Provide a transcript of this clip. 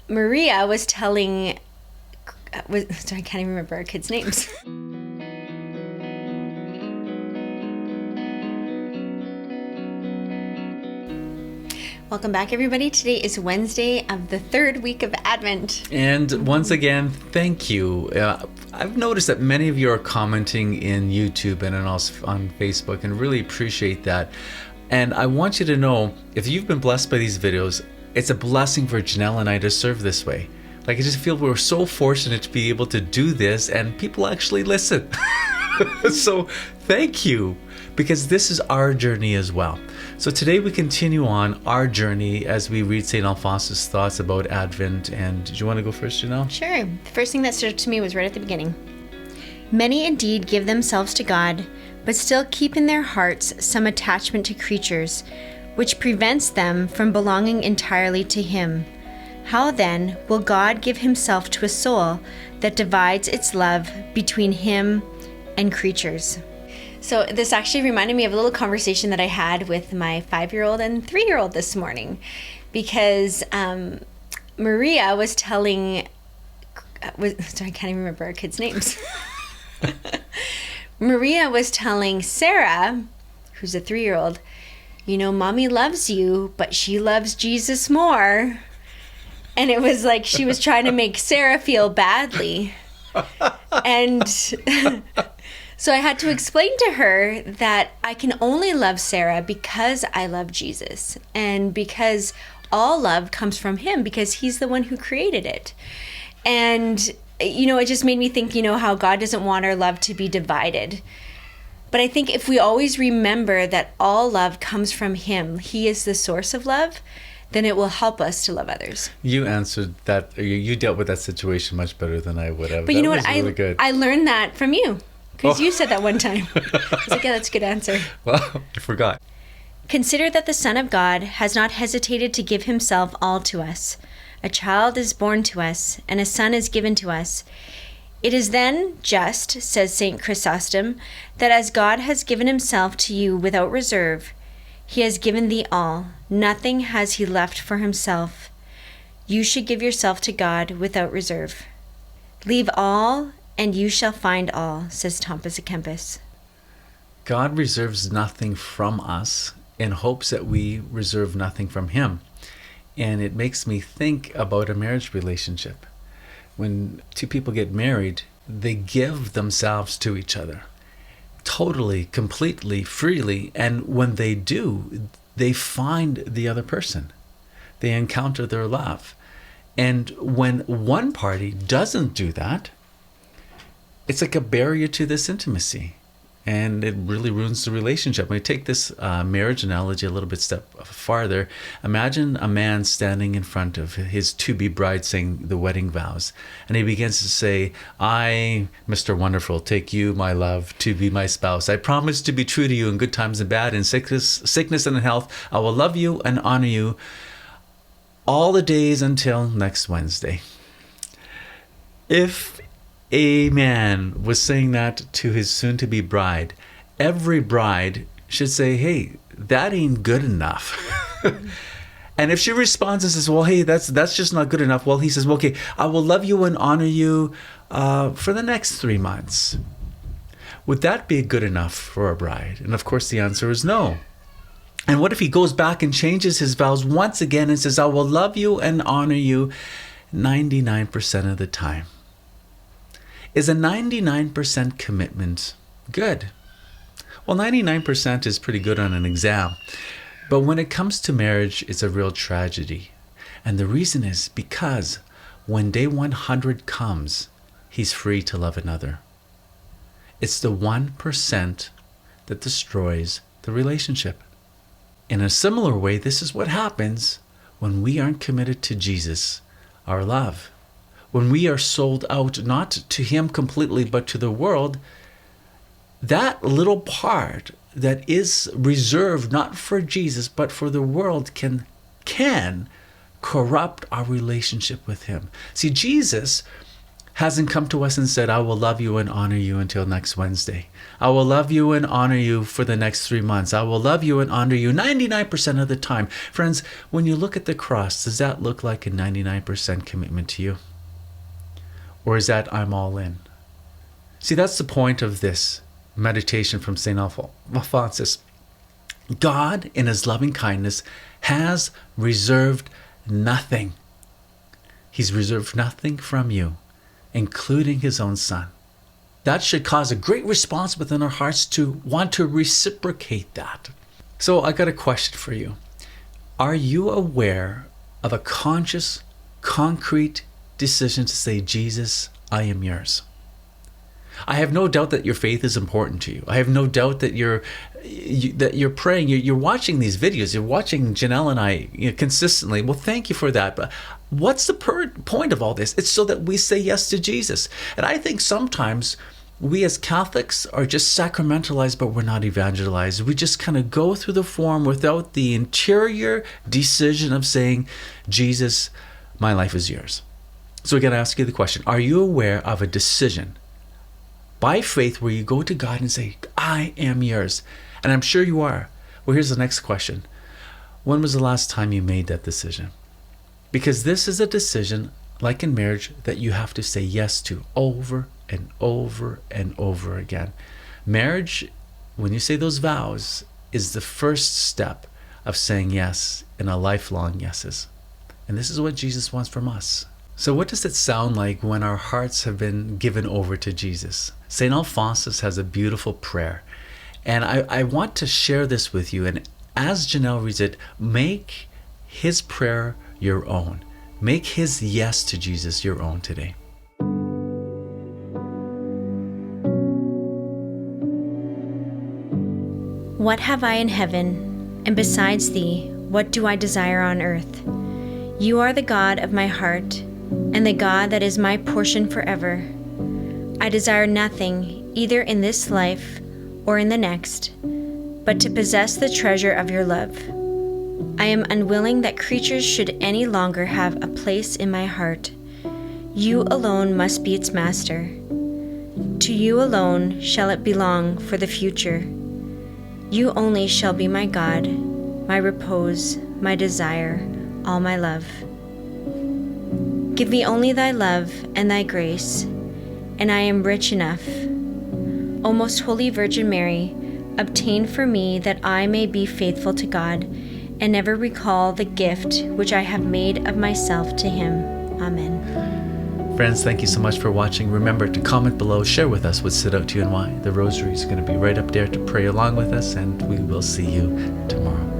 Maria was telling, sorry, I can't even remember our kids' names. Welcome back, everybody. Today is Wednesday of the third week of Advent. And once again, thank you. I've noticed that many of you are commenting in YouTube and also on Facebook, and really appreciate that. And I want you to know, if you've been blessed by these videos, it's a blessing for Janelle and I to serve this way. Like, I just feel we're so fortunate to be able to do this, and people actually listen. So thank you, because this is our journey as well. So today we continue on our journey as we read St. Alphonsus' thoughts about Advent. And do you want to go first, Janelle? Sure. The first thing that stood out to me was right at the beginning. Many indeed give themselves to God, but still keep in their hearts some attachment to creatures, which prevents them from belonging entirely to Him. How then will God give Himself to a soul that divides its love between Him and creatures? So this actually reminded me of a little conversation that I had with my 5-year-old and 3-year-old this morning, because Maria was telling, sorry, I can't even remember our kids' names. Maria was telling Sarah, who's a 3-year-old, you know, Mommy loves you, but she loves Jesus more. And it was like she was trying to make Sarah feel badly. And so I had to explain to her that I can only love Sarah because I love Jesus, and because all love comes from Him, because He's the one who created it. And, you know, it just made me think, you know, how God doesn't want our love to be divided. But I think if we always remember that all love comes from Him, He is the source of love, then it will help us to love others. You answered that, you dealt with that situation much better than I would have. But you know what? Really good. I learned that from you. Because you said that one time. I was like, yeah, that's a good answer. Well, I forgot. Consider that the Son of God has not hesitated to give Himself all to us. A child is born to us, and a son is given to us. It is then just, says St. Chrysostom, that as God has given Himself to you without reserve, He has given thee all. Nothing has He left for Himself. You should give yourself to God without reserve. Leave all, and you shall find all, says Thomas of Kempis. God reserves nothing from us in hopes that we reserve nothing from Him. And it makes me think about a marriage relationship. When two people get married, they give themselves to each other. Totally, completely, freely. And when they do, they find the other person. They encounter their love. And when one party doesn't do that, it's like a barrier to this intimacy, and it really ruins the relationship. When you take this marriage analogy a little bit step farther, imagine a man standing in front of his to-be bride saying the wedding vows, and he begins to say, I, Mr. Wonderful, take you, my love, to be my spouse. I promise to be true to you in good times and bad, in sickness and in health. I will love you and honor you all the days until next Wednesday. If a man was saying that to his soon-to-be bride, every bride should say, hey, that ain't good enough. And if she responds and says, well, hey, that's just not good enough, well, he says, well, okay, I will love you and honor you for the next 3 months. Would that be good enough for a bride? And of course the answer is no. And what if he goes back and changes his vows once again and says, I will love you and honor you 99% of the time? Is a 99% commitment good? Well, 99% is pretty good on an exam. But when it comes to marriage, it's a real tragedy. And the reason is because when day 100 comes, he's free to love another. It's the 1% that destroys the relationship. In a similar way, this is what happens when we aren't committed to Jesus, our love. When we are sold out, not to Him completely, but to the world, that little part that is reserved not for Jesus, but for the world can corrupt our relationship with Him. See, Jesus hasn't come to us and said, I will love you and honor you until next Wednesday. I will love you and honor you for the next 3 months. I will love you and honor you 99% of the time. Friends, when you look at the cross, does that look like a 99% commitment to you? Or is that I'm all in? See, that's the point of this meditation from St. Alphonsus. God, in his loving kindness, has reserved nothing. He's reserved nothing from you, including his own son. That should cause a great response within our hearts to want to reciprocate that. So I got a question for you. Are you aware of a conscious, concrete decision to say, Jesus, I am yours? I have no doubt that your faith is important to you. I have no doubt that you're praying. You're watching these videos. You're watching Janelle and I consistently. Well, thank you for that. But what's the point of all this? It's so that we say yes to Jesus. And I think sometimes we as Catholics are just sacramentalized, but we're not evangelized. We just kind of go through the form without the interior decision of saying, Jesus, my life is yours. So I got to ask you the question. Are you aware of a decision by faith where you go to God and say, I am yours? And I'm sure you are. Well, here's the next question. When was the last time you made that decision? Because this is a decision, like in marriage, that you have to say yes to over and over and over again. Marriage, when you say those vows, is the first step of saying yes in a lifelong yeses. And this is what Jesus wants from us. So what does it sound like when our hearts have been given over to Jesus? St. Alphonsus has a beautiful prayer. And I want to share this with you. And as Janelle reads it, make his prayer your own. Make his yes to Jesus your own today. What have I in heaven, and besides thee, what do I desire on earth? You are the God of my heart, and the God that is my portion forever. I desire nothing, either in this life or in the next, but to possess the treasure of your love. I am unwilling that creatures should any longer have a place in my heart. You alone must be its master. To you alone shall it belong for the future. You only shall be my God, my repose, my desire, all my love. Give me only thy love and thy grace, and I am rich enough. O most holy Virgin Mary, obtain for me that I may be faithful to God, and never recall the gift which I have made of myself to him. Amen. Friends, thank you so much for watching. Remember to comment below, share with us what stood out to you and why. The rosary is going to be right up there to pray along with us, and we will see you tomorrow.